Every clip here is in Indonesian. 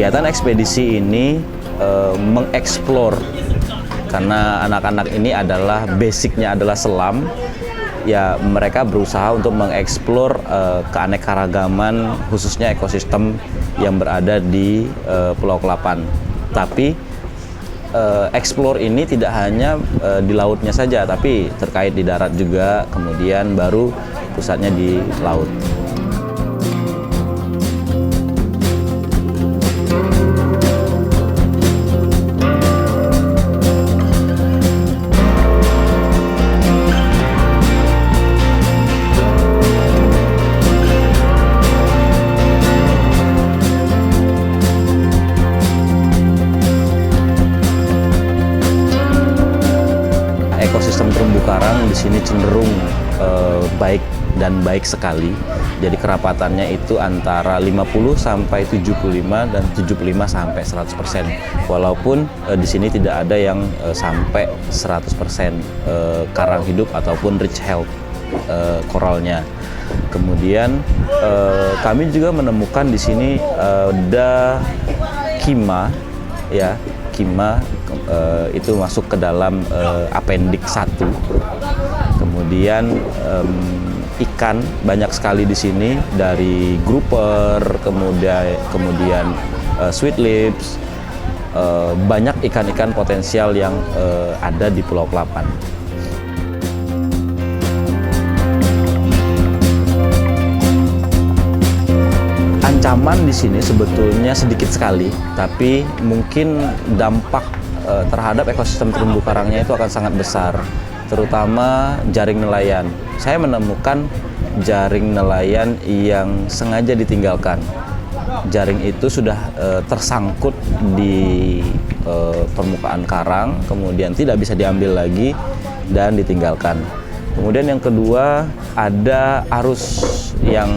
Kegiatan ekspedisi ini mengeksplor, karena anak-anak ini adalah basicnya adalah selam. Ya, mereka berusaha untuk mengeksplor keanekaragaman khususnya ekosistem yang berada di Pulau Kelapan. Tapi explore ini tidak hanya di lautnya saja, tapi terkait di darat juga, kemudian baru pusatnya di laut. Ekosistem terumbu karang di sini cenderung baik dan baik sekali. Jadi kerapatannya itu antara 50 sampai 75 dan 75 sampai 100%. Walaupun di sini tidak ada yang sampai 100% karang hidup ataupun rich health koralnya. Kemudian kami juga menemukan di sini ada kima, ya. Kima itu masuk ke dalam appendix 1. Kemudian ikan banyak sekali di sini, dari grouper, kemudian sweet lips, banyak ikan-ikan potensial yang ada di Pulau Kelapan. Ancaman di sini sebetulnya sedikit sekali, tapi mungkin dampak terhadap ekosistem terumbu karangnya itu akan sangat besar, terutama jaring nelayan. Saya menemukan jaring nelayan yang sengaja ditinggalkan. Jaring itu sudah tersangkut di permukaan karang, kemudian tidak bisa diambil lagi dan ditinggalkan. Kemudian yang kedua, ada arus yang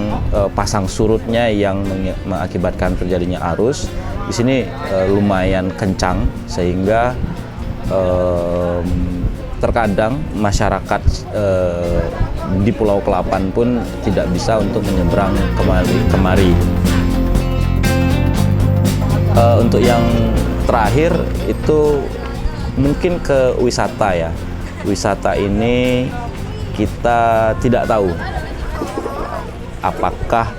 pasang surutnya yang mengakibatkan terjadinya arus. Di sini lumayan kencang, sehingga terkadang masyarakat di Pulau Kelapan pun tidak bisa untuk menyeberang kemari. Untuk yang terakhir itu mungkin ke wisata, ya. Wisata ini kita tidak tahu apakah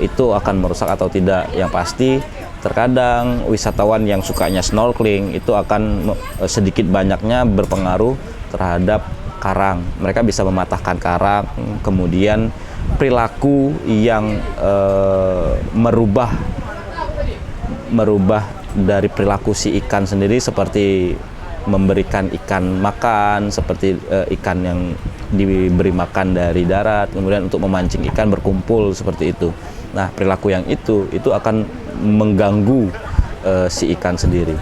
itu akan merusak atau tidak. Yang pasti terkadang wisatawan yang sukanya snorkeling itu akan sedikit banyaknya berpengaruh terhadap karang. Mereka bisa mematahkan karang, kemudian perilaku yang merubah dari perilaku si ikan sendiri, seperti memberikan ikan makan, seperti ikan yang diberi makan dari darat, kemudian untuk memancing ikan berkumpul seperti itu. Nah, perilaku yang itu akan mengganggu si ikan sendiri.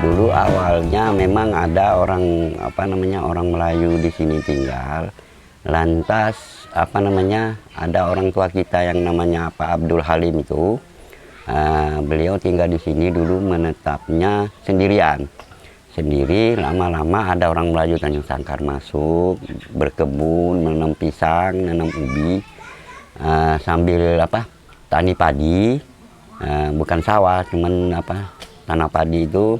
Dulu awalnya memang ada orang orang Melayu di sini tinggal. Lantas ada orang tua kita yang namanya Pak Abdul Halim itu. Beliau tinggal di sini dulu, menetapnya sendirian. Sendiri, lama-lama ada orang Melayu Tanjung Sangkar masuk, berkebun, menanam pisang, menanam ubi, sambil tani padi, bukan sawah, cuman tanah padi itu.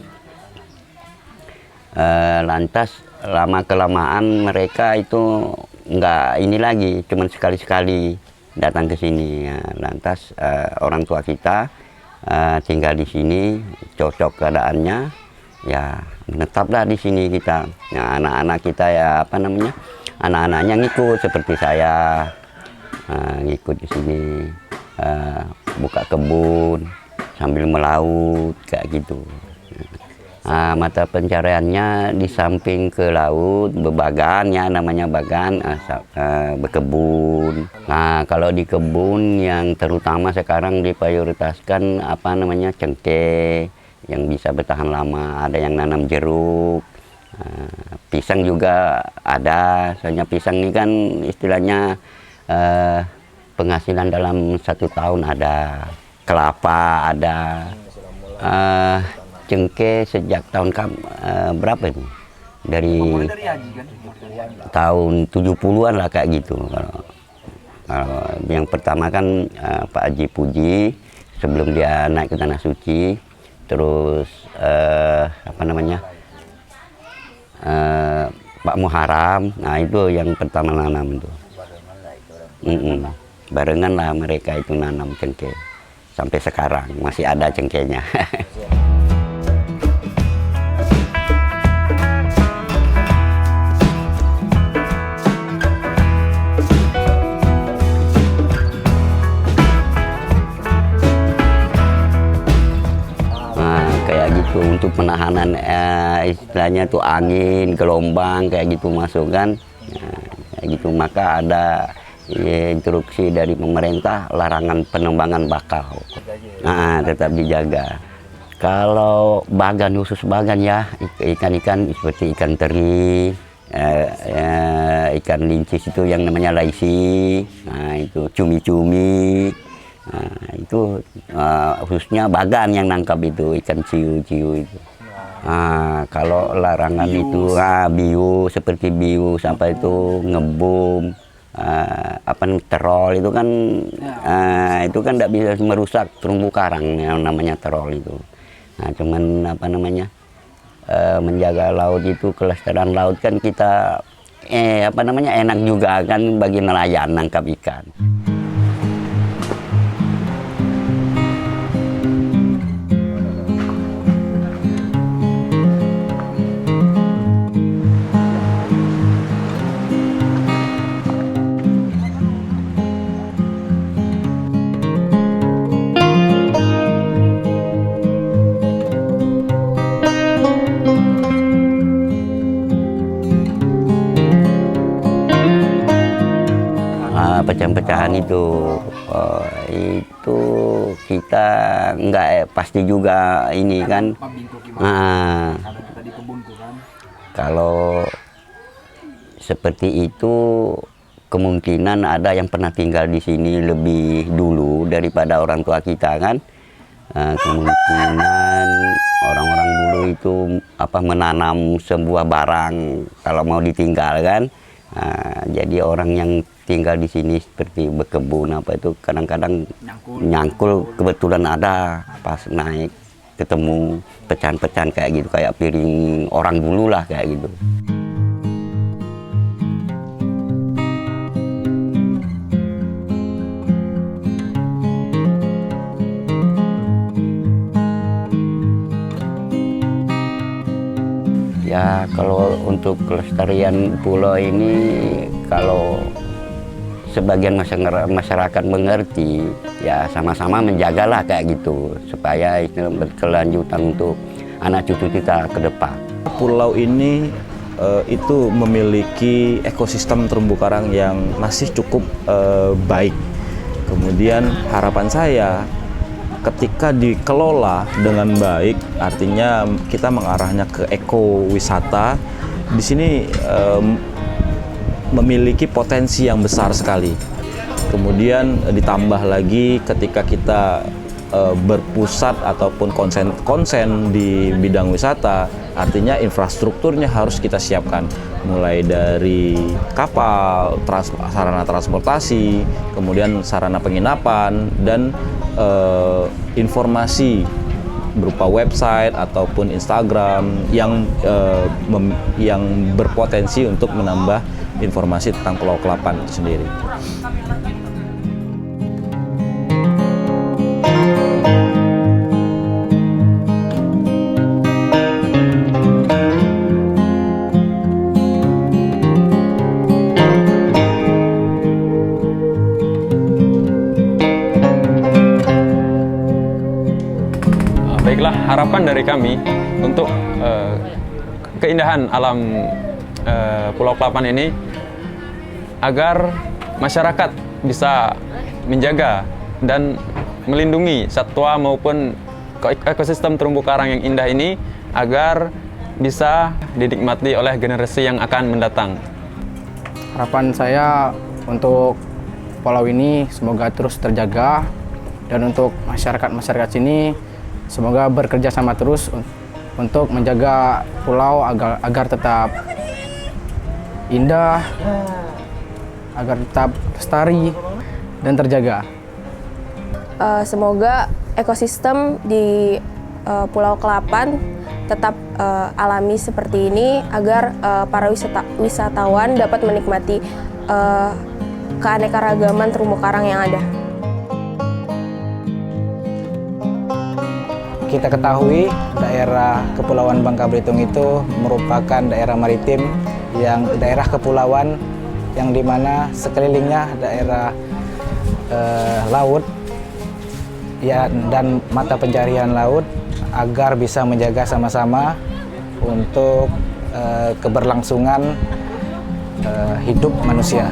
Lantas lama-kelamaan mereka itu nggak ini lagi, cuman sekali-sekali datang ke sini. Ya, lantas orang tua kita tinggal di sini, cocok keadaannya, ya menetaplah di sini kita. Nah, anak-anak kita ya apa namanya, anak-anaknya ngikut seperti saya, ngikut di sini, buka kebun sambil melaut kayak gitu. Mata pencariannya di samping ke laut, bebagan ya, namanya bagan, berkebun. Nah, kalau di kebun yang terutama sekarang diprioritaskan apa namanya, cengkeh yang bisa bertahan lama, ada yang nanam jeruk, pisang juga ada. Soalnya pisang ini kan istilahnya penghasilan dalam 1 tahun ada, kelapa ada. Cengkeh sejak tahun berapa ini? Dari tahun 70-an lah kayak gitu. Kalau yang pertama kan Pak Haji Puji sebelum dia naik ke Tanah Suci, terus apa namanya, Pak Muharam, nah itu yang pertama nanam itu. Barengan lah mereka itu nanam cengkeh. Sampai sekarang masih ada cengkehnya. Untuk penahanan istilahnya tuh angin, gelombang kayak gitu masuk kan, kayak gitu, maka ada instruksi dari pemerintah larangan penembangan bakau. Tetap dijaga. Kalau bagan, khusus bagan ya, ikan-ikan seperti ikan teri, ikan lincis itu yang namanya laisi, nah itu cumi-cumi. Nah, itu khususnya bagan yang nangkap itu, ikan ciu-ciu itu. Kalau larangan bius. Itu bius, seperti bius, sampai itu ngebom, terol itu kan, itu kan tidak bisa merusak terumbu karang yang namanya terol itu. Nah, cuman apa namanya, menjaga laut itu, kelestarian laut kan kita apa namanya, enak juga kan bagi nelayan nangkap ikan. Pecahan-pecahan itu kita nggak pasti juga ini kan. Kalau seperti itu kemungkinan ada yang pernah tinggal di sini lebih dulu daripada orang tua kita kan. Kemungkinan orang-orang dulu itu menanam sebuah barang kalau mau ditinggal kan. Jadi orang yang tinggal di sini seperti berkebun itu kadang-kadang nyangkul, kebetulan ada pas naik ketemu pecahan-pecahan kayak gitu, kayak piring orang dulu lah kayak gitu. Ya, kalau untuk kelestarian pulau ini, kalau sebagian masyarakat mengerti, ya sama-sama menjagalah kayak gitu, supaya itu berkelanjutan untuk anak cucu kita ke depan. Pulau ini itu memiliki ekosistem terumbu karang yang masih cukup baik. Kemudian harapan saya, ketika dikelola dengan baik, artinya kita mengarahnya ke ekowisata, di sini memiliki potensi yang besar sekali. Kemudian ditambah lagi ketika kita berpusat ataupun konsen di bidang wisata, artinya infrastrukturnya harus kita siapkan, mulai dari kapal, sarana transportasi, kemudian sarana penginapan, dan informasi berupa website ataupun Instagram yang berpotensi untuk menambah informasi tentang Pulau Kelapan itu sendiri. Baiklah, harapan dari kami untuk keindahan alam Pulau Kelapan ini agar masyarakat bisa menjaga dan melindungi satwa maupun ekosistem terumbu karang yang indah ini agar bisa dinikmati oleh generasi yang akan mendatang. Harapan saya untuk pulau ini semoga terus terjaga, dan untuk masyarakat sini semoga bekerja sama terus untuk menjaga pulau agar tetap indah, agar tetap lestari dan terjaga. Semoga ekosistem di Pulau Kelapan tetap alami seperti ini agar para wisatawan dapat menikmati keanekaragaman terumbu karang yang ada. Kita ketahui daerah Kepulauan Bangka Belitung itu merupakan daerah maritim, yang daerah kepulauan yang dimana sekelilingnya daerah laut ya, dan mata pencarian laut, agar bisa menjaga sama-sama untuk keberlangsungan hidup manusia.